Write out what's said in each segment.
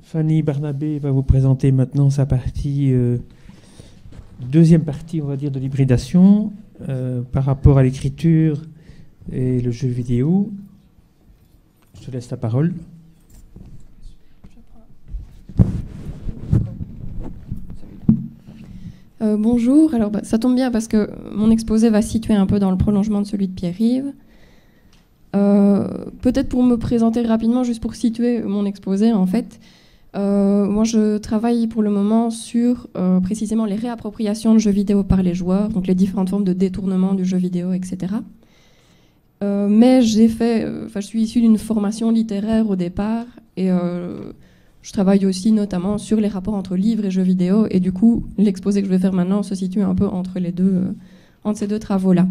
Fanny Barnabé va vous présenter maintenant sa partie, deuxième partie, on va dire, de l'hybridation par rapport à l'écriture et le jeu vidéo. Je te laisse la parole. Bonjour, alors ça tombe bien parce que mon exposé va se situer un peu dans le prolongement de celui de Pierre-Yves. Peut-être pour me présenter rapidement, juste pour situer mon exposé en fait. Moi je travaille pour le moment sur précisément les réappropriations de jeux vidéo par les joueurs, donc les différentes formes de détournement du jeu vidéo, etc. Mais je suis issue d'une formation littéraire au départ et je travaille aussi notamment sur les rapports entre livres et jeux vidéo, et du coup, l'exposé que je vais faire maintenant se situe un peu entre entre ces deux travaux-là.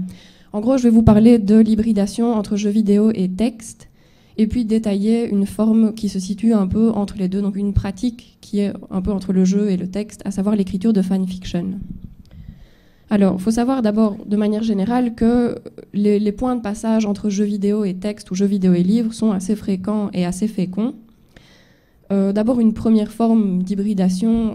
En gros, je vais vous parler de l'hybridation entre jeux vidéo et texte, et puis détailler une forme qui se situe un peu entre les deux, donc une pratique qui est un peu entre le jeu et le texte, à savoir l'écriture de fanfiction. Alors, il faut savoir d'abord, de manière générale, que les points de passage entre jeux vidéo et texte, ou jeux vidéo et livres, sont assez fréquents et assez féconds. D'abord, une première forme d'hybridation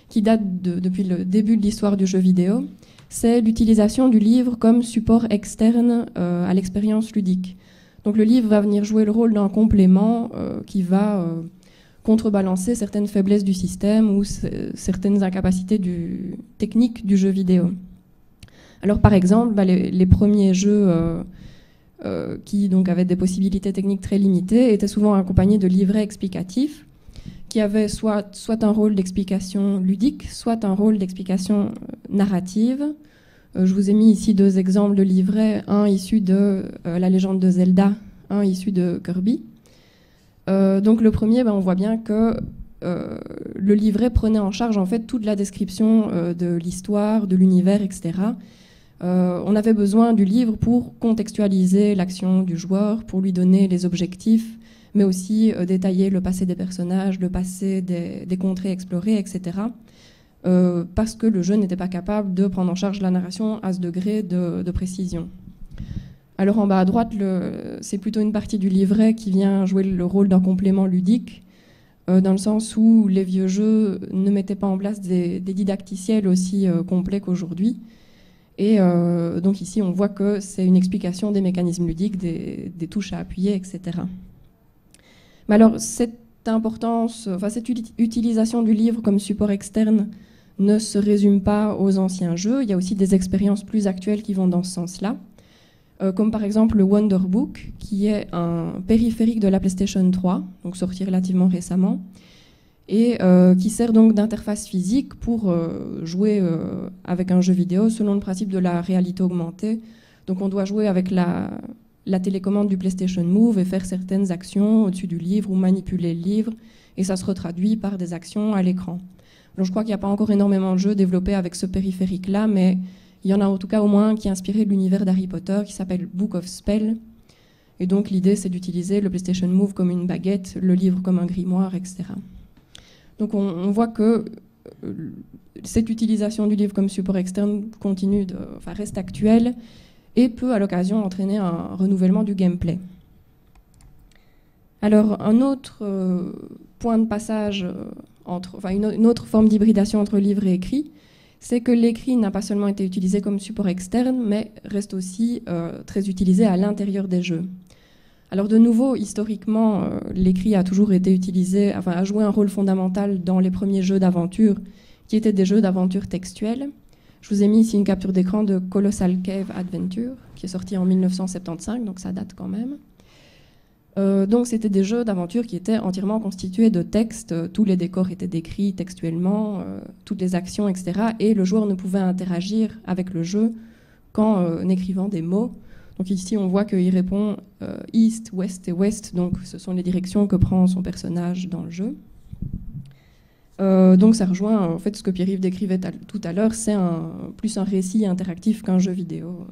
qui date depuis le début de l'histoire du jeu vidéo, c'est l'utilisation du livre comme support externe à l'expérience ludique. Donc le livre va venir jouer le rôle d'un complément qui va contrebalancer certaines faiblesses du système ou certaines incapacités techniques du jeu vidéo. Alors par exemple, les premiers jeux qui donc avaient des possibilités techniques très limitées, étaient souvent accompagnés de livrets explicatifs qui avaient soit un rôle d'explication ludique, soit un rôle d'explication narrative. Je vous ai mis ici deux exemples de livrets, un issu de La légende de Zelda, un issu de Kirby. Donc le premier, on voit bien que le livret prenait en charge en fait toute la description de l'histoire, de l'univers, etc. On avait besoin du livre pour contextualiser l'action du joueur, pour lui donner les objectifs, mais aussi détailler le passé des personnages, le passé des contrées explorées, etc. Parce que le jeu n'était pas capable de prendre en charge la narration à ce degré de précision. Alors en bas à droite, c'est plutôt une partie du livret qui vient jouer le rôle d'un complément ludique, dans le sens où les vieux jeux ne mettaient pas en place des didacticiels aussi complets qu'aujourd'hui. Et donc ici, on voit que c'est une explication des mécanismes ludiques, des touches à appuyer, etc. Mais alors, cette utilisation du livre comme support externe ne se résume pas aux anciens jeux. Il y a aussi des expériences plus actuelles qui vont dans ce sens-là, comme par exemple le Wonderbook, qui est un périphérique de la PlayStation 3, donc sorti relativement récemment, et qui sert donc d'interface physique pour jouer avec un jeu vidéo selon le principe de la réalité augmentée. Donc on doit jouer avec la télécommande du PlayStation Move et faire certaines actions au-dessus du livre ou manipuler le livre, et ça se retraduit par des actions à l'écran. Donc je crois qu'il n'y a pas encore énormément de jeux développés avec ce périphérique-là, mais il y en a en tout cas au moins qui est inspiré de l'univers d'Harry Potter, qui s'appelle Book of Spell. Et donc l'idée, c'est d'utiliser le PlayStation Move comme une baguette, le livre comme un grimoire, etc. Donc on voit que cette utilisation du livre comme support externe reste actuelle et peut à l'occasion entraîner un renouvellement du gameplay. Alors un autre point de passage, une autre forme d'hybridation entre livre et écrit, c'est que l'écrit n'a pas seulement été utilisé comme support externe, mais reste aussi très utilisé à l'intérieur des jeux. Alors de nouveau, historiquement, l'écrit a toujours été utilisé, a joué un rôle fondamental dans les premiers jeux d'aventure, qui étaient des jeux d'aventure textuels. Je vous ai mis ici une capture d'écran de Colossal Cave Adventure, qui est sorti en 1975, donc ça date quand même. Donc c'était des jeux d'aventure qui étaient entièrement constitués de textes, tous les décors étaient décrits textuellement, toutes les actions, etc. Et le joueur ne pouvait interagir avec le jeu qu'en écrivant des mots. Donc ici, on voit qu'il répond East, West et West, donc ce sont les directions que prend son personnage dans le jeu. Donc ça rejoint en fait ce que Pierre-Yves décrivait tout à l'heure, c'est plus un récit interactif qu'un jeu vidéo.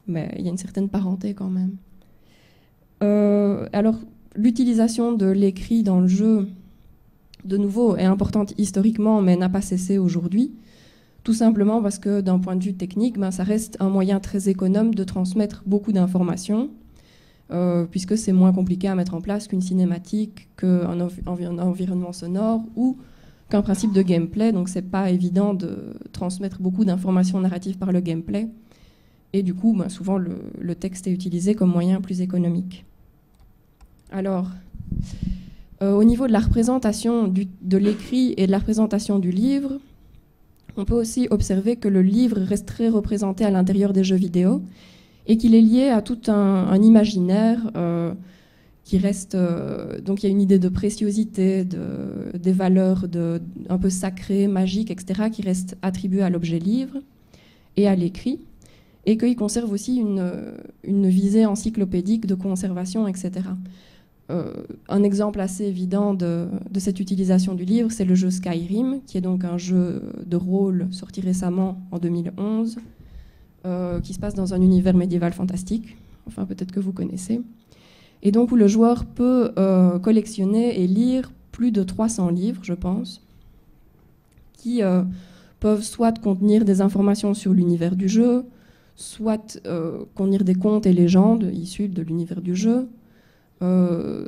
Mais il y a une certaine parenté quand même. Alors, l'utilisation de l'écrit dans le jeu, de nouveau, est importante historiquement, mais n'a pas cessé aujourd'hui. Tout simplement parce que d'un point de vue technique, ça reste un moyen très économe de transmettre beaucoup d'informations. puisque c'est moins compliqué à mettre en place qu'une cinématique, qu'un environnement sonore ou qu'un principe de gameplay. Donc c'est pas évident de transmettre beaucoup d'informations narratives par le gameplay. Et du coup, souvent le texte est utilisé comme moyen plus économique. Alors, au niveau de la représentation de l'écrit et de la représentation du livre, on peut aussi observer que le livre reste très représenté à l'intérieur des jeux vidéo et qu'il est lié à tout un imaginaire qui reste... donc il y a une idée de préciosité, des valeurs un peu sacrées, magiques, etc., qui restent attribuées à l'objet livre et à l'écrit, et qu'il conserve aussi une visée encyclopédique de conservation, etc. Un exemple assez évident de cette utilisation du livre, c'est le jeu Skyrim, qui est donc un jeu de rôle sorti récemment en 2011, qui se passe dans un univers médiéval fantastique, enfin peut-être que vous connaissez, et donc où le joueur peut collectionner et lire plus de 300 livres, je pense, qui peuvent soit contenir des informations sur l'univers du jeu, soit contenir des contes et légendes issus de l'univers du jeu,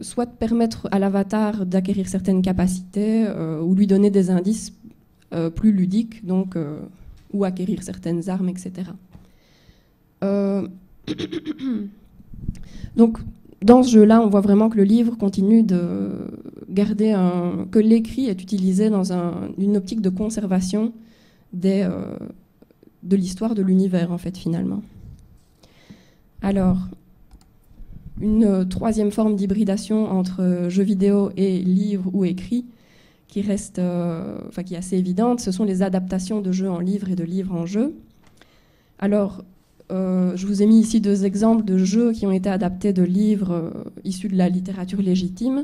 soit permettre à l'avatar d'acquérir certaines capacités ou lui donner des indices plus ludiques, donc, ou acquérir certaines armes, etc. Donc, dans ce jeu-là, on voit vraiment que le livre continue de garder que l'écrit est utilisé dans une optique de conservation de l'histoire de l'univers, en fait, finalement. Alors, une troisième forme d'hybridation entre jeux vidéo et livre ou écrit qui reste, qui est assez évidente, ce sont les adaptations de jeux en livre et de livres en jeu. Alors, je vous ai mis ici 2 exemples de jeux qui ont été adaptés de livres issus de la littérature légitime.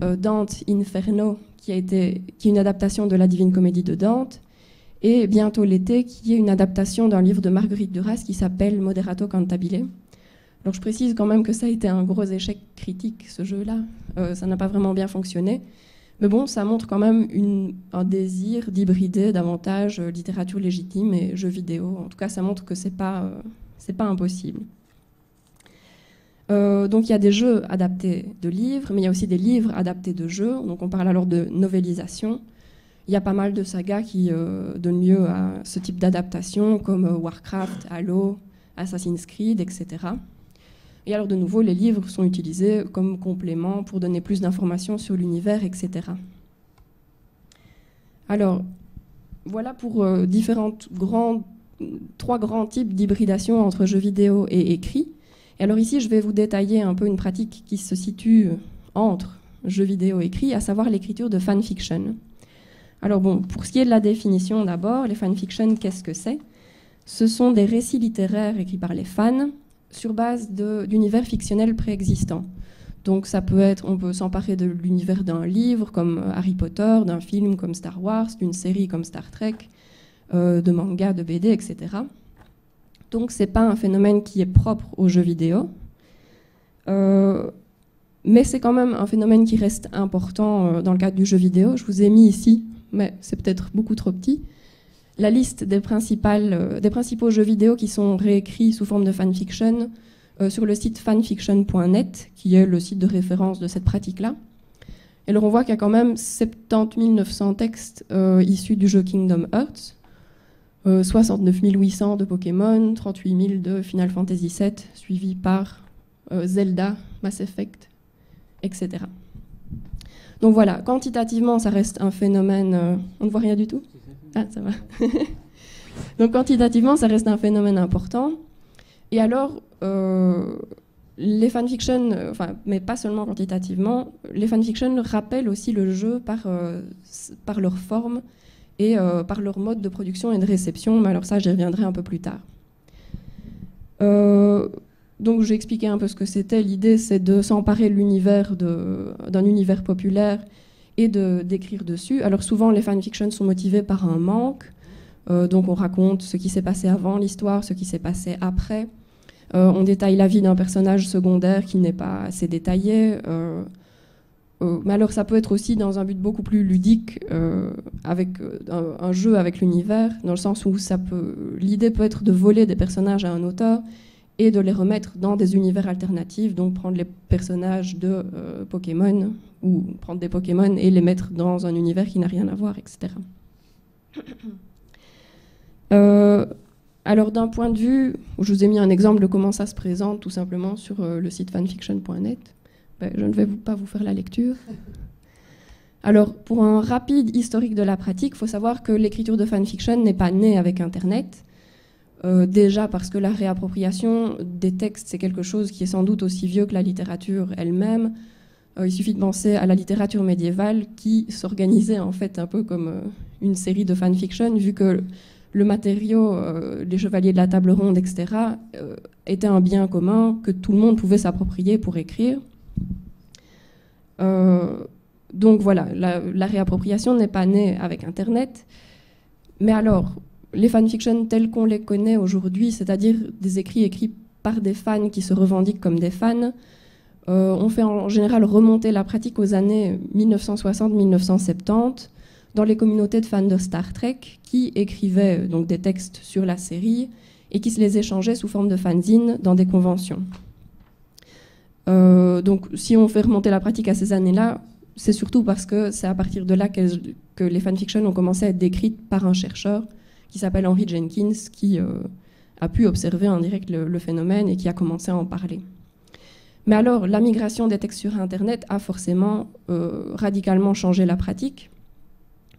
Dante Inferno, qui est une adaptation de la Divine Comédie de Dante, et Bientôt l'été, qui est une adaptation d'un livre de Marguerite Duras qui s'appelle Moderato Cantabile. Alors je précise quand même que ça a été un gros échec critique, ce jeu-là. Ça n'a pas vraiment bien fonctionné. Mais bon, ça montre quand même un désir d'hybrider davantage littérature légitime et jeux vidéo. En tout cas, ça montre que c'est pas impossible. Donc il y a des jeux adaptés de livres, mais il y a aussi des livres adaptés de jeux. Donc on parle alors de novélisation. Il y a pas mal de sagas qui donnent lieu à ce type d'adaptation, comme Warcraft, Halo, Assassin's Creed, etc. Et alors de nouveau, les livres sont utilisés comme complément pour donner plus d'informations sur l'univers, etc. Alors, voilà pour trois grands types d'hybridation entre jeux vidéo et écrit. Et alors ici, je vais vous détailler un peu une pratique qui se situe entre jeux vidéo et écrit, à savoir l'écriture de fanfiction. Alors bon, pour ce qui est de la définition d'abord, les fanfictions, qu'est-ce que c'est ? Ce sont des récits littéraires écrits par les fans sur base d'univers fictionnels préexistants. Donc ça peut être, on peut s'emparer de l'univers d'un livre comme Harry Potter, d'un film comme Star Wars, d'une série comme Star Trek, de manga, de BD, etc. Donc c'est pas un phénomène qui est propre aux jeux vidéo, mais c'est quand même un phénomène qui reste important dans le cadre du jeu vidéo. Je vous ai mis ici, mais c'est peut-être beaucoup trop petit, la liste des principaux jeux vidéo qui sont réécrits sous forme de fanfiction sur le site fanfiction.net, qui est le site de référence de cette pratique-là. Et alors on voit qu'il y a quand même 70 900 textes issus du jeu Kingdom Hearts, 69 800 de Pokémon, 38 000 de Final Fantasy VII, suivi par Zelda, Mass Effect, etc. Donc voilà, quantitativement, ça reste un phénomène... on ne voit rien du tout ? Ah, ça va. Donc quantitativement, ça reste un phénomène important. Et alors, les fanfictions, mais pas seulement quantitativement, les fanfictions rappellent aussi le jeu par leur forme et par leur mode de production et de réception. Mais alors ça, j'y reviendrai un peu plus tard. Donc j'ai expliqué un peu ce que c'était. L'idée, c'est de s'emparer d'un univers populaire et d'écrire dessus. Alors souvent, les fanfictions sont motivées par un manque. Donc on raconte ce qui s'est passé avant l'histoire, ce qui s'est passé après. On détaille la vie d'un personnage secondaire qui n'est pas assez détaillé. Mais alors ça peut être aussi dans un but beaucoup plus ludique, avec un jeu avec l'univers, dans le sens où l'idée peut être de voler des personnages à un auteur et de les remettre dans des univers alternatifs, donc prendre les personnages de Pokémon, ou prendre des Pokémon et les mettre dans un univers qui n'a rien à voir, etc. Alors d'un point de vue, je vous ai mis un exemple de comment ça se présente tout simplement sur le site fanfiction.net. Je ne vais pas vous faire la lecture. Alors pour un rapide historique de la pratique, il faut savoir que l'écriture de fanfiction n'est pas née avec Internet. Déjà parce que la réappropriation des textes, c'est quelque chose qui est sans doute aussi vieux que la littérature elle-même. Il suffit de penser à la littérature médiévale qui s'organisait en fait un peu comme une série de fanfiction, vu que le matériau, les chevaliers de la table ronde, etc., était un bien commun que tout le monde pouvait s'approprier pour écrire. Donc voilà, la réappropriation n'est pas née avec Internet. Mais alors, les fanfictions telles qu'on les connaît aujourd'hui, c'est-à-dire des écrits par des fans qui se revendiquent comme des fans, on fait en général remonter la pratique aux années 1960-1970 dans les communautés de fans de Star Trek qui écrivaient donc des textes sur la série et qui se les échangeaient sous forme de fanzines dans des conventions. Donc si on fait remonter la pratique à ces années-là, c'est surtout parce que c'est à partir de là que les fanfictions ont commencé à être décrites par un chercheur qui s'appelle Henry Jenkins, qui a pu observer en direct le phénomène et qui a commencé à en parler. Mais alors, la migration des textes sur Internet a forcément radicalement changé la pratique,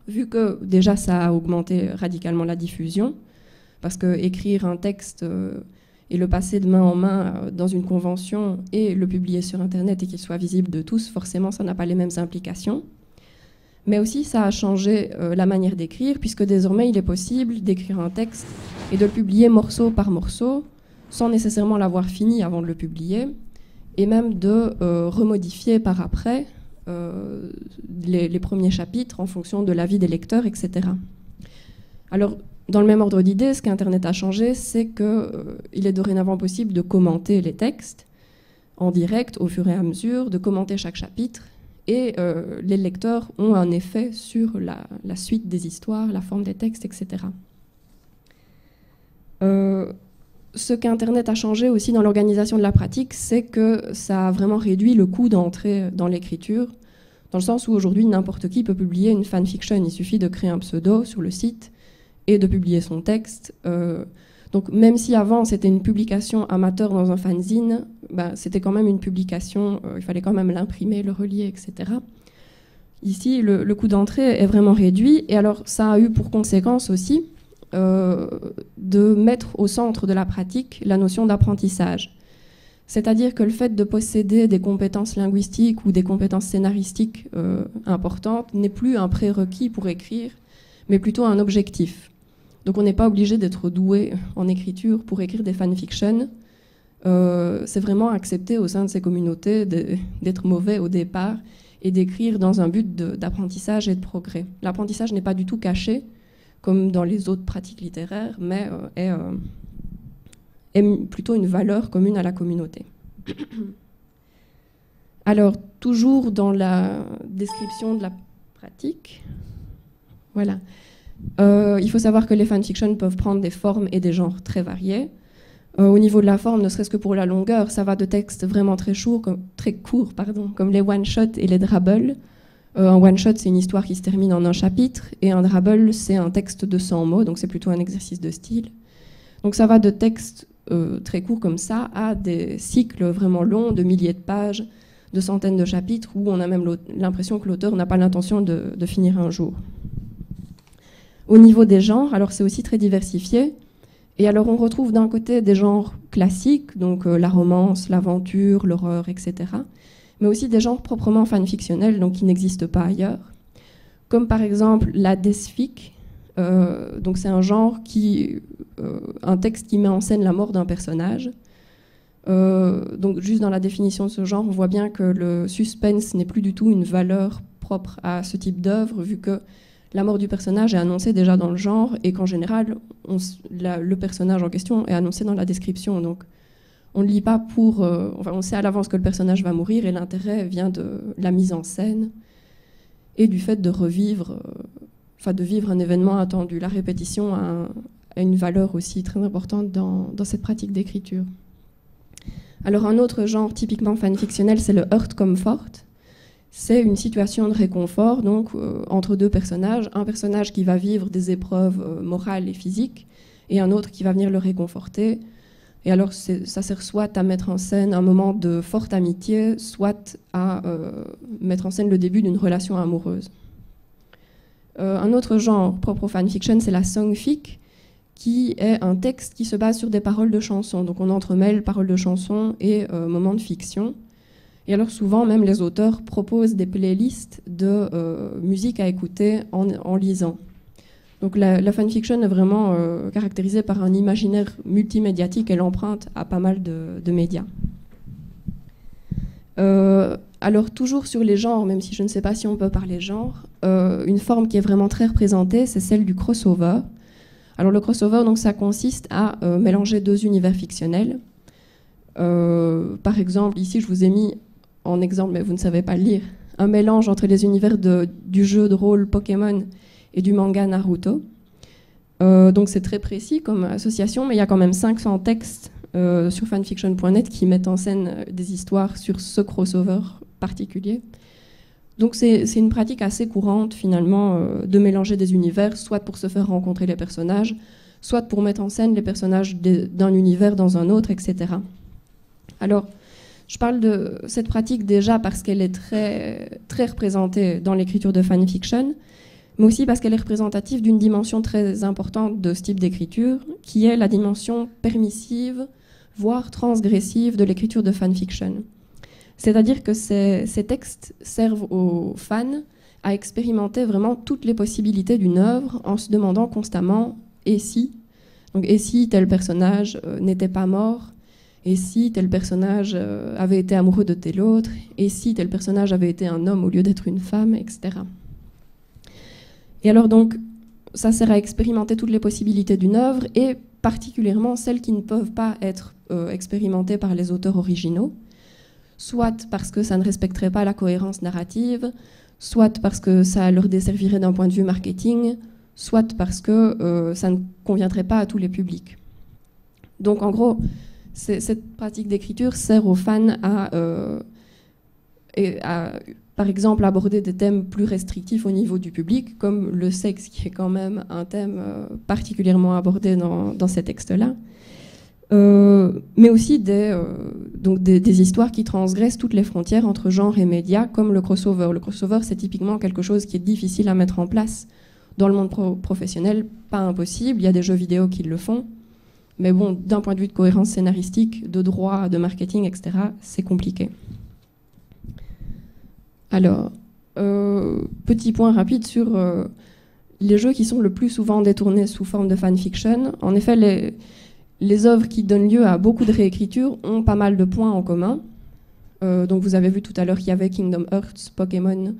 vu que déjà ça a augmenté radicalement la diffusion, parce que écrire un texte et le passer de main en main dans une convention et le publier sur Internet et qu'il soit visible de tous, forcément ça n'a pas les mêmes implications. Mais aussi ça a changé la manière d'écrire, puisque désormais il est possible d'écrire un texte et de le publier morceau par morceau, sans nécessairement l'avoir fini avant de le publier, et même de remodifier par après les premiers chapitres en fonction de l'avis des lecteurs, etc. Alors, dans le même ordre d'idée, ce qu'Internet a changé, c'est qu'il est dorénavant possible de commenter les textes en direct au fur et à mesure, de commenter chaque chapitre, et les lecteurs ont un effet sur la suite des histoires, la forme des textes, etc. Ce qu'Internet a changé aussi dans l'organisation de la pratique, c'est que ça a vraiment réduit le coût d'entrée dans l'écriture, dans le sens où aujourd'hui n'importe qui peut publier une fanfiction. Il suffit de créer un pseudo sur le site et de publier son texte. Donc même si avant c'était une publication amateur dans un fanzine, c'était quand même une publication, il fallait quand même l'imprimer, le relier, etc. Ici, le coût d'entrée est vraiment réduit, et alors ça a eu pour conséquence aussi de mettre au centre de la pratique la notion d'apprentissage. C'est-à-dire que le fait de posséder des compétences linguistiques ou des compétences scénaristiques importantes n'est plus un prérequis pour écrire, mais plutôt un objectif. Donc on n'est pas obligé d'être doué en écriture pour écrire des fanfictions. C'est vraiment accepté au sein de ces communautés d'être mauvais au départ et d'écrire dans un but d'apprentissage et de progrès. L'apprentissage n'est pas du tout caché, comme dans les autres pratiques littéraires, mais est plutôt une valeur commune à la communauté. Alors, toujours dans la description de la pratique, voilà. Il faut savoir que les fanfictions peuvent prendre des formes et des genres très variés. Au niveau de la forme, ne serait-ce que pour la longueur, ça va de textes vraiment très courts, comme les one-shots et les drabbles. Un one-shot, c'est une histoire qui se termine en un chapitre, et un drabble, c'est un texte de 100 mots, donc c'est plutôt un exercice de style. Donc ça va de textes très courts comme ça à des cycles vraiment longs, de milliers de pages, de centaines de chapitres, où on a même l'impression que l'auteur n'a pas l'intention de finir un jour. Au niveau des genres, alors c'est aussi très diversifié. Et alors on retrouve d'un côté des genres classiques, donc la romance, l'aventure, l'horreur, etc., mais aussi des genres proprement fanfictionnels, donc qui n'existent pas ailleurs, comme par exemple la deathfic. Donc c'est un genre un texte qui met en scène la mort d'un personnage. Donc juste dans la définition de ce genre, on voit bien que le suspense n'est plus du tout une valeur propre à ce type d'œuvre, vu que la mort du personnage est annoncée déjà dans le genre, et qu'en général, le personnage en question est annoncé dans la description. Donc on ne lit pas on sait à l'avance que le personnage va mourir, et l'intérêt vient de la mise en scène et du fait de revivre, de vivre un événement attendu. La répétition a une valeur aussi très importante dans cette pratique d'écriture. Alors un autre genre typiquement fanfictionnel, c'est le hurt comfort. C'est une situation de réconfort donc entre deux personnages, un personnage qui va vivre des épreuves morales et physiques et un autre qui va venir le réconforter. Et alors ça sert soit à mettre en scène un moment de forte amitié, soit à mettre en scène le début d'une relation amoureuse. Un autre genre propre au fanfiction, c'est la songfic, qui est un texte qui se base sur des paroles de chansons. Donc on entremêle paroles de chansons et moments de fiction. Et alors souvent, même les auteurs proposent des playlists de musique à écouter en lisant. Donc la fanfiction est vraiment caractérisée par un imaginaire multimédiatique et l'emprunte à pas mal de médias. Alors toujours sur les genres, même si je ne sais pas si on peut parler genre, une forme qui est vraiment très représentée, c'est celle du crossover. Alors le crossover, donc, ça consiste à mélanger deux univers fictionnels. Par exemple, ici je vous ai mis en exemple, mais vous ne savez pas le lire, un mélange entre les univers du jeu de rôle Pokémon et du manga Naruto. Donc c'est très précis comme association, mais il y a quand même 500 textes sur fanfiction.net qui mettent en scène des histoires sur ce crossover particulier. Donc c'est une pratique assez courante finalement de mélanger des univers, soit pour se faire rencontrer les personnages, soit pour mettre en scène les personnages d'un univers dans un autre, etc. Alors, je parle de cette pratique déjà parce qu'elle est très, très représentée dans l'écriture de fanfiction, mais aussi parce qu'elle est représentative d'une dimension très importante de ce type d'écriture, qui est la dimension permissive, voire transgressive de l'écriture de fanfiction. C'est-à-dire que ces textes servent aux fans à expérimenter vraiment toutes les possibilités d'une œuvre en se demandant constamment « et si ?» Donc, et si tel personnage n'était pas mort? Et si tel personnage avait été amoureux de tel autre? Et si tel personnage avait été un homme au lieu d'être une femme, etc. Et alors donc, ça sert à expérimenter toutes les possibilités d'une œuvre, et particulièrement celles qui ne peuvent pas être expérimentées par les auteurs originaux, soit parce que ça ne respecterait pas la cohérence narrative, soit parce que ça leur desservirait d'un point de vue marketing, soit parce que ça ne conviendrait pas à tous les publics. Donc en gros, cette pratique d'écriture sert aux fans à, par exemple, aborder des thèmes plus restrictifs au niveau du public, comme le sexe, qui est quand même un thème particulièrement abordé dans ces textes-là, mais aussi des histoires qui transgressent toutes les frontières entre genre et médias, comme le crossover. Le crossover, c'est typiquement quelque chose qui est difficile à mettre en place dans le monde professionnel, pas impossible, il y a des jeux vidéo qui le font, mais bon, d'un point de vue de cohérence scénaristique, de droit, de marketing, etc., c'est compliqué. Alors, petit point rapide sur les jeux qui sont le plus souvent détournés sous forme de fanfiction. En effet, les œuvres qui donnent lieu à beaucoup de réécritures ont pas mal de points en commun. Donc vous avez vu tout à l'heure qu'il y avait Kingdom Hearts, Pokémon,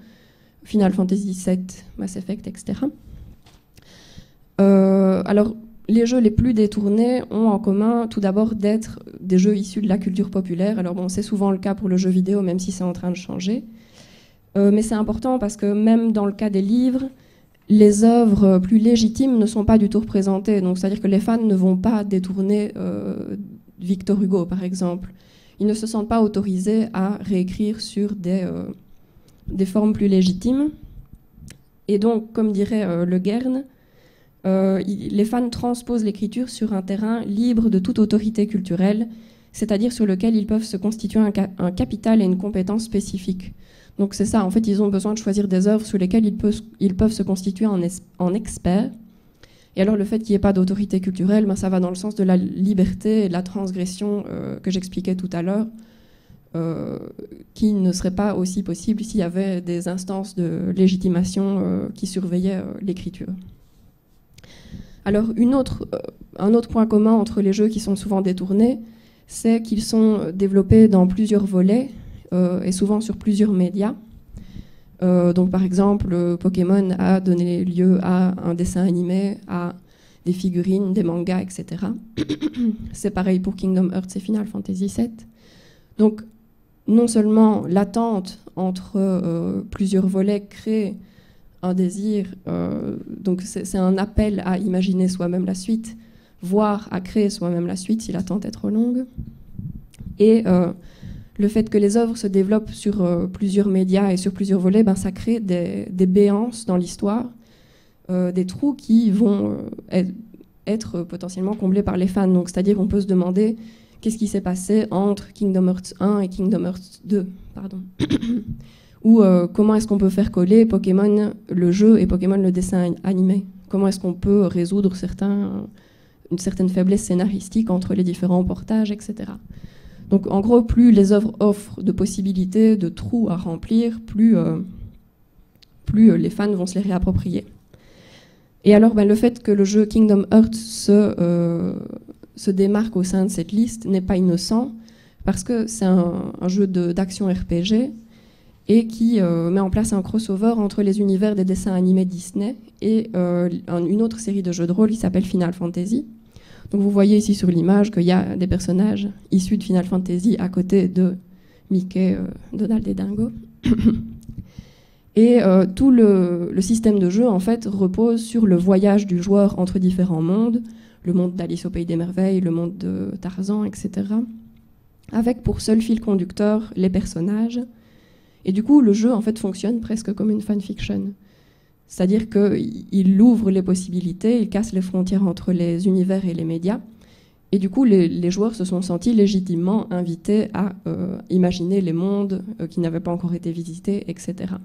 Final Fantasy VII, Mass Effect, etc. Alors, les jeux les plus détournés ont en commun tout d'abord d'être des jeux issus de la culture populaire. Alors bon, c'est souvent le cas pour le jeu vidéo, même si c'est en train de changer. Mais c'est important parce que même dans le cas des livres, les œuvres plus légitimes ne sont pas du tout représentées. Donc, c'est-à-dire que les fans ne vont pas détourner Victor Hugo, par exemple. Ils ne se sentent pas autorisés à réécrire sur des formes plus légitimes. Et donc, comme dirait Le Guern, les fans transposent l'écriture sur un terrain libre de toute autorité culturelle, c'est-à-dire sur lequel ils peuvent se constituer un capital et une compétence spécifique. Donc c'est ça, en fait, ils ont besoin de choisir des œuvres sur lesquelles ils peuvent se constituer en experts. Et alors le fait qu'il n'y ait pas d'autorité culturelle, ben, ça va dans le sens de la liberté et de la transgression que j'expliquais tout à l'heure, qui ne serait pas aussi possible s'il y avait des instances de légitimation qui surveillaient l'écriture. Alors un autre point commun entre les jeux qui sont souvent détournés, c'est qu'ils sont développés dans plusieurs volets et souvent sur plusieurs médias. Donc par exemple, Pokémon a donné lieu à un dessin animé, à des figurines, des mangas, etc. C'est pareil pour Kingdom Hearts et Final Fantasy VII. Donc non seulement l'attente entre plusieurs volets crée un désir, donc c'est un appel à imaginer soi-même la suite, voire à créer soi-même la suite si l'attente est trop longue. Et le fait que les œuvres se développent sur plusieurs médias et sur plusieurs volets, ça crée des béances dans l'histoire, des trous qui vont être potentiellement comblés par les fans. Donc, c'est-à-dire qu'on peut se demander qu'est-ce qui s'est passé entre Kingdom Hearts 1 et Kingdom Hearts 2, pardon. Ou comment est-ce qu'on peut faire coller Pokémon le jeu et Pokémon le dessin animé. Comment est-ce qu'on peut résoudre une certaine faiblesse scénaristique entre les différents portages, etc. Donc en gros, plus les œuvres offrent de possibilités, de trous à remplir, plus les fans vont se les réapproprier. Et alors, le fait que le jeu Kingdom Hearts se démarque au sein de cette liste n'est pas innocent, parce que c'est un jeu d'action RPG et qui met en place un crossover entre les univers des dessins animés Disney et une autre série de jeux de rôle qui s'appelle Final Fantasy. Donc vous voyez ici sur l'image qu'il y a des personnages issus de Final Fantasy à côté de Mickey, Donald et Dingo. Et tout le système de jeu en fait repose sur le voyage du joueur entre différents mondes, le monde d'Alice au Pays des Merveilles, le monde de Tarzan, etc. Avec pour seul fil conducteur les personnages. Et du coup, le jeu en fait fonctionne presque comme une fanfiction. C'est-à-dire qu'il ouvre les possibilités, il casse les frontières entre les univers et les médias. Et du coup, les joueurs se sont sentis légitimement invités à imaginer les mondes qui n'avaient pas encore été visités, etc.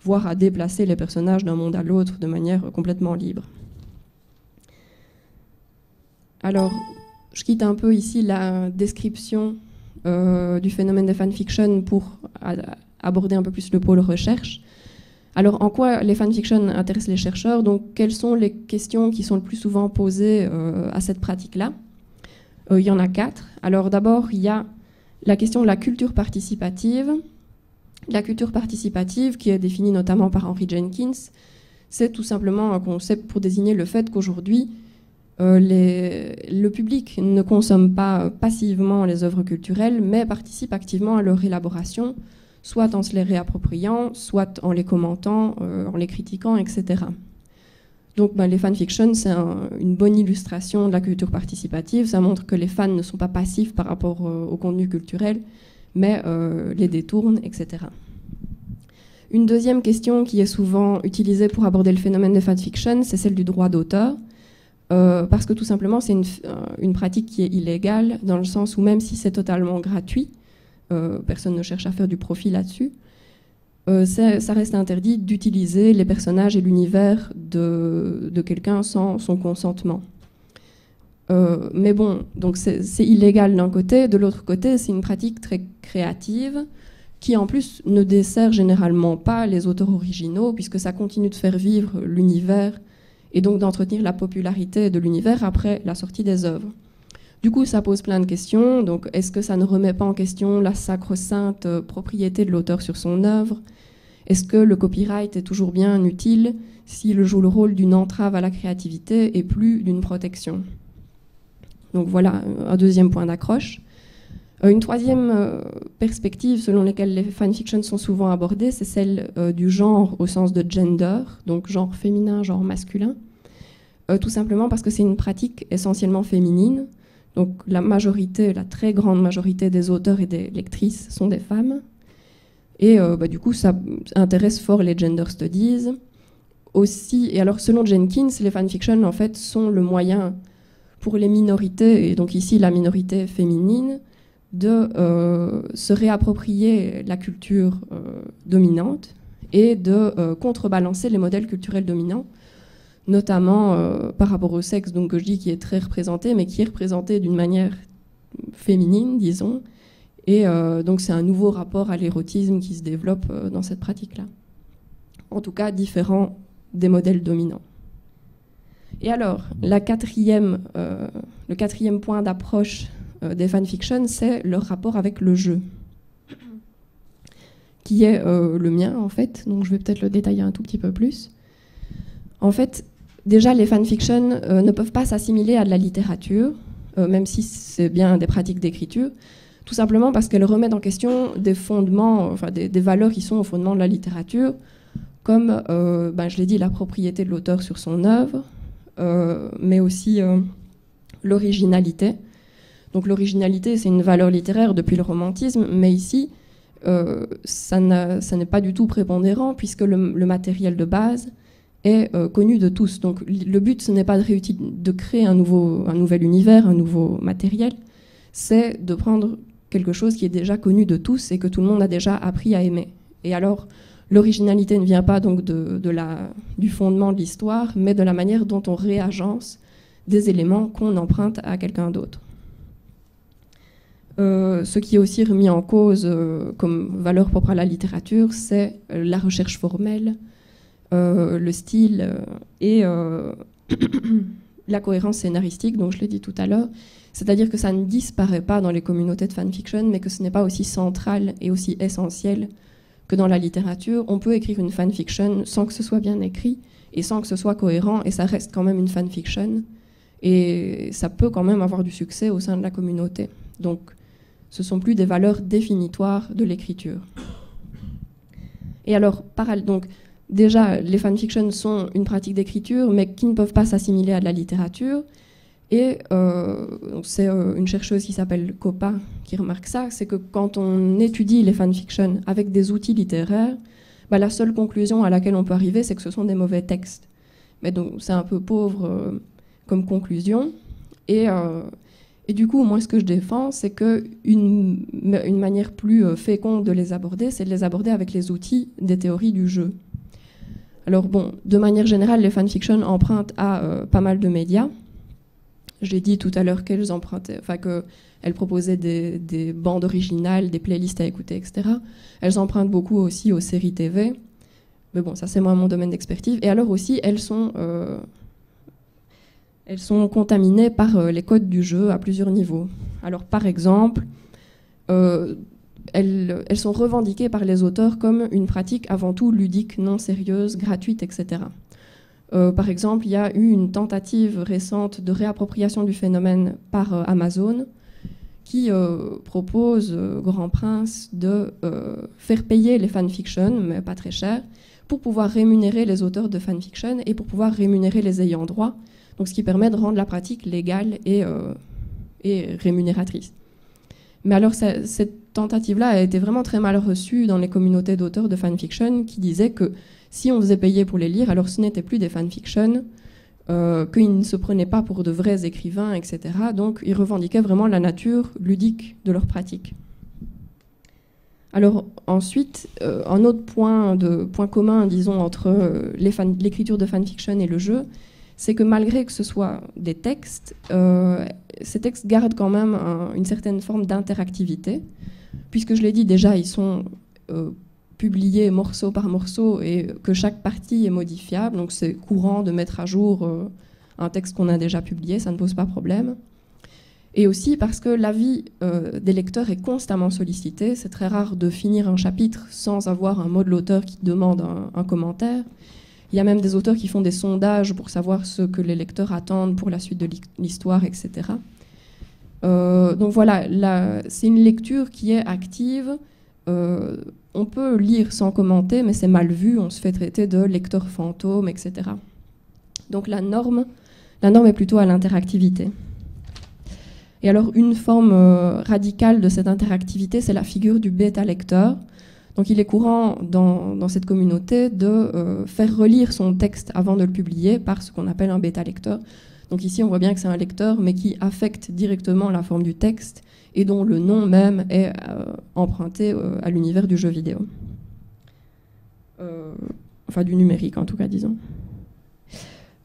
Voire à déplacer les personnages d'un monde à l'autre de manière complètement libre. Alors, je quitte un peu ici la description du phénomène des fanfictions pour aborder un peu plus le pôle recherche. Alors, en quoi les fanfictions intéressent les chercheurs? Donc, quelles sont les questions qui sont le plus souvent posées à cette pratique-là? Il y en a 4. Alors, d'abord, il y a la question de la culture participative. La culture participative, qui est définie notamment par Henry Jenkins, c'est tout simplement un concept pour désigner le fait qu'aujourd'hui, le public ne consomme pas passivement les œuvres culturelles, mais participe activement à leur élaboration, soit en se les réappropriant, soit en les commentant, en les critiquant, etc. Donc les fanfictions, c'est une bonne illustration de la culture participative. Ça montre que les fans ne sont pas passifs par rapport au contenu culturel, mais les détournent, etc. Une deuxième question qui est souvent utilisée pour aborder le phénomène des fanfictions, c'est celle du droit d'auteur. Parce que tout simplement, c'est une pratique qui est illégale, dans le sens où même si c'est totalement gratuit, personne ne cherche à faire du profit là-dessus, ça reste interdit d'utiliser les personnages et l'univers de quelqu'un sans son consentement. Mais bon, donc c'est illégal d'un côté, de l'autre côté, c'est une pratique très créative qui en plus ne dessert généralement pas les auteurs originaux, puisque ça continue de faire vivre l'univers et donc d'entretenir la popularité de l'univers après la sortie des œuvres. Du coup, ça pose plein de questions. Donc, est-ce que ça ne remet pas en question la sacro-sainte propriété de l'auteur sur son œuvre? Est-ce que le copyright est toujours bien utile s'il joue le rôle d'une entrave à la créativité et plus d'une protection? Donc voilà, un deuxième point d'accroche. Une troisième perspective selon laquelle les fanfictions sont souvent abordées, c'est celle du genre au sens de gender, donc genre féminin, genre masculin. Tout simplement parce que c'est une pratique essentiellement féminine. Donc la très grande majorité des auteurs et des lectrices sont des femmes. Et du coup, ça intéresse fort les gender studies. Aussi, et alors selon Jenkins, les fanfictions en fait sont le moyen pour les minorités, et donc ici la minorité féminine, de se réapproprier la culture dominante et de contrebalancer les modèles culturels dominants, notamment par rapport au sexe, donc que je dis qui est très représenté, mais qui est représenté d'une manière féminine, disons. Et donc c'est un nouveau rapport à l'érotisme qui se développe dans cette pratique-là. En tout cas, différent des modèles dominants. Et alors, le quatrième point d'approche des fanfictions, c'est leur rapport avec le jeu, qui est le mien en fait, donc je vais peut-être le détailler un tout petit peu plus. En fait, déjà les fanfictions ne peuvent pas s'assimiler à de la littérature, même si c'est bien des pratiques d'écriture, tout simplement parce qu'elles remettent en question des fondements, enfin des valeurs qui sont au fondement de la littérature, comme, je l'ai dit, la propriété de l'auteur sur son œuvre, mais aussi l'originalité. Donc l'originalité, c'est une valeur littéraire depuis le romantisme, mais ici, ça n'est pas du tout prépondérant, puisque le matériel de base est connu de tous. Donc le but, ce n'est pas de créer un nouvel univers, un nouveau matériel, c'est de prendre quelque chose qui est déjà connu de tous et que tout le monde a déjà appris à aimer. Et alors, l'originalité ne vient pas donc du fondement de l'histoire, mais de la manière dont on réagence des éléments qu'on emprunte à quelqu'un d'autre. Ce qui est aussi remis en cause comme valeur propre à la littérature, c'est la recherche formelle, le style et la cohérence scénaristique, dont je l'ai dit tout à l'heure. C'est-à-dire que ça ne disparaît pas dans les communautés de fanfiction, mais que ce n'est pas aussi central et aussi essentiel que dans la littérature. On peut écrire une fanfiction sans que ce soit bien écrit et sans que ce soit cohérent, et ça reste quand même une fanfiction. Et ça peut quand même avoir du succès au sein de la communauté. Donc, ce ne sont plus des valeurs définitoires de l'écriture. Et alors, donc, déjà, les fanfictions sont une pratique d'écriture, mais qui ne peuvent pas s'assimiler à de la littérature. Et c'est une chercheuse qui s'appelle Coppa qui remarque ça, c'est que quand on étudie les fanfictions avec des outils littéraires, la seule conclusion à laquelle on peut arriver, c'est que ce sont des mauvais textes. Mais donc, c'est un peu pauvre comme conclusion. Et du coup, moi, ce que je défends, c'est qu'une manière plus féconde de les aborder, c'est de les aborder avec les outils des théories du jeu. Alors bon, de manière générale, les fanfictions empruntent à pas mal de médias. J'ai dit tout à l'heure qu'elles proposaient des bandes originales, des playlists à écouter, etc. Elles empruntent beaucoup aussi aux séries TV. Mais bon, ça c'est moi mon domaine d'expertise. Et alors aussi, elles sont contaminées par les codes du jeu à plusieurs niveaux. Alors par exemple, elles sont revendiquées par les auteurs comme une pratique avant tout ludique, non sérieuse, gratuite, etc. Par exemple, il y a eu une tentative récente de réappropriation du phénomène par Amazon qui propose, Grand Prince, de faire payer les fanfictions, mais pas très cher, pour pouvoir rémunérer les auteurs de fanfiction et pour pouvoir rémunérer les ayants droit, donc ce qui permet de rendre la pratique légale et rémunératrice. Mais alors, cette tentative-là a été vraiment très mal reçue dans les communautés d'auteurs de fanfiction qui disaient que si on faisait payer pour les lire, alors ce n'était plus des fanfictions, qu'ils ne se prenaient pas pour de vrais écrivains, etc. Donc ils revendiquaient vraiment la nature ludique de leur pratique. Alors ensuite, un autre point commun, disons, entre l'écriture de fanfiction et le jeu, c'est que malgré que ce soit des textes, ces textes gardent quand même une certaine forme d'interactivité, puisque je l'ai dit déjà, ils sont publiés morceau par morceau et que chaque partie est modifiable, donc c'est courant de mettre à jour un texte qu'on a déjà publié, ça ne pose pas problème. Et aussi parce que l'avis des lecteurs est constamment sollicité, c'est très rare de finir un chapitre sans avoir un mot de l'auteur qui demande un commentaire. Il y a même des auteurs qui font des sondages pour savoir ce que les lecteurs attendent pour la suite de l'histoire, etc. Donc voilà, c'est une lecture qui est active. On peut lire sans commenter, mais c'est mal vu, on se fait traiter de lecteur fantôme, etc. Donc la norme est plutôt à l'interactivité. Et alors une forme radicale de cette interactivité, c'est la figure du bêta-lecteur. Donc il est courant dans cette communauté de faire relire son texte avant de le publier par ce qu'on appelle un bêta-lecteur. Donc ici on voit bien que c'est un lecteur, mais qui affecte directement la forme du texte et dont le nom même est emprunté à l'univers du jeu vidéo. Enfin du numérique en tout cas, disons.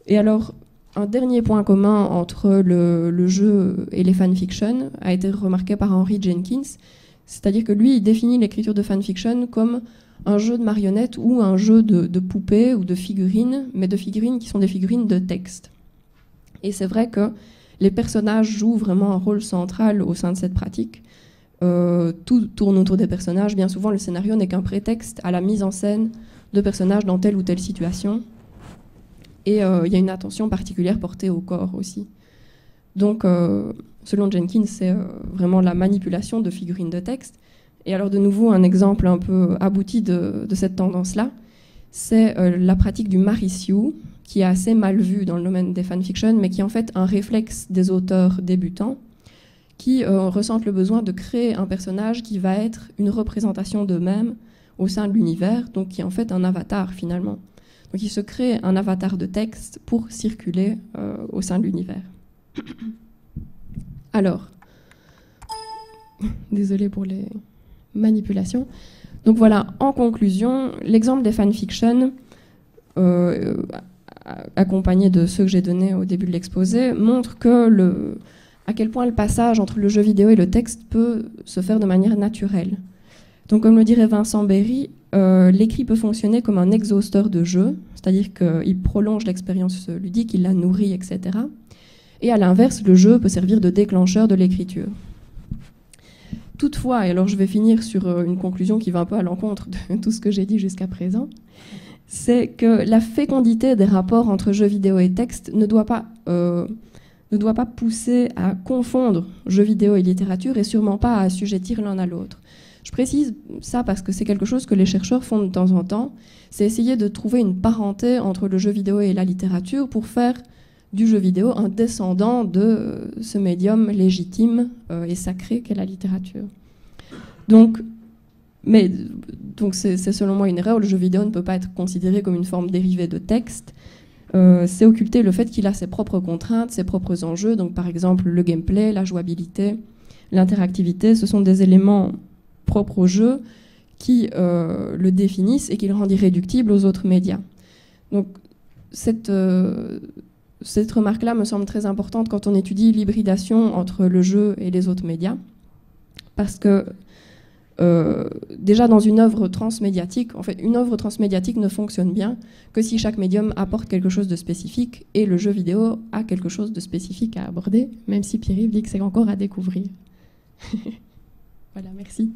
Et alors, un dernier point commun entre le jeu et les fanfictions a été remarqué par Henry Jenkins, c'est-à-dire que lui, il définit l'écriture de fanfiction comme un jeu de marionnettes ou un jeu de poupées ou de figurines, mais de figurines qui sont des figurines de texte. Et c'est vrai que les personnages jouent vraiment un rôle central au sein de cette pratique. Tout tourne autour des personnages. Bien souvent, le scénario n'est qu'un prétexte à la mise en scène de personnages dans telle ou telle situation. Et il y a une attention particulière portée au corps aussi. Donc, selon Jenkins, c'est vraiment la manipulation de figurines de texte. Et alors, de nouveau, un exemple un peu abouti de cette tendance-là, c'est la pratique du Marissue, qui est assez mal vue dans le domaine des fanfictions, mais qui est en fait un réflexe des auteurs débutants, qui ressentent le besoin de créer un personnage qui va être une représentation d'eux-mêmes au sein de l'univers, donc qui est en fait un avatar finalement. Donc ils se créent un avatar de texte pour circuler au sein de l'univers. Alors, désolée pour les manipulations. Donc voilà, en conclusion, l'exemple des fanfictions, accompagné de ceux que j'ai donnés au début de l'exposé, montre que à quel point le passage entre le jeu vidéo et le texte peut se faire de manière naturelle. Donc comme le dirait Vincent Berry, l'écrit peut fonctionner comme un exhausteur de jeu, c'est-à-dire qu'il prolonge l'expérience ludique, il la nourrit, etc. Et à l'inverse, le jeu peut servir de déclencheur de l'écriture. Toutefois, et alors je vais finir sur une conclusion qui va un peu à l'encontre de tout ce que j'ai dit jusqu'à présent, c'est que la fécondité des rapports entre jeux vidéo et texte ne doit pas pousser à confondre jeux vidéo et littérature et sûrement pas à assujettir l'un à l'autre. Je précise ça parce que c'est quelque chose que les chercheurs font de temps en temps, c'est essayer de trouver une parenté entre le jeu vidéo et la littérature pour faire du jeu vidéo un descendant de ce médium légitime et sacré qu'est la littérature. Donc c'est selon moi une erreur, le jeu vidéo ne peut pas être considéré comme une forme dérivée de texte. C'est occulter le fait qu'il a ses propres contraintes, ses propres enjeux, donc par exemple le gameplay, la jouabilité, l'interactivité, ce sont des éléments propres au jeu qui le définissent et qui le rendent irréductible aux autres médias. Donc cette remarque-là me semble très importante quand on étudie l'hybridation entre le jeu et les autres médias, parce que déjà dans une œuvre transmédiatique, en fait, une œuvre transmédiatique ne fonctionne bien que si chaque médium apporte quelque chose de spécifique, et le jeu vidéo a quelque chose de spécifique à aborder, même si Pierre-Yves dit que c'est encore à découvrir. Voilà, merci.